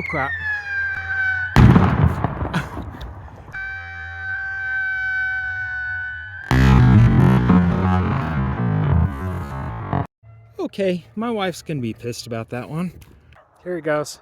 Oh crap. Okay, my wife's gonna be pissed about that one. Here it goes.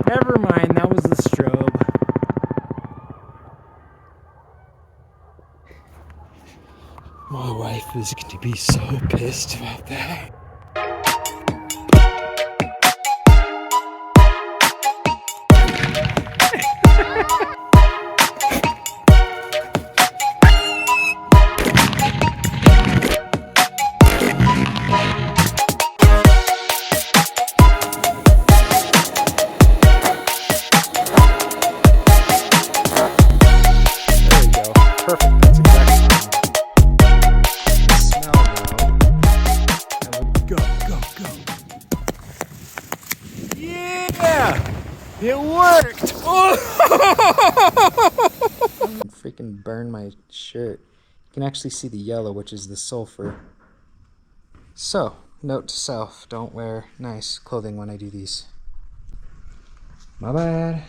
Never mind, that was the strobe. My wife is going to be so pissed about that. Perfect, that's exactly the smell now. And go. Yeah! It worked! Oh! Freaking burn my shirt. You can actually see the yellow, which is the sulfur. So, note to self, don't wear nice clothing when I do these. My bad.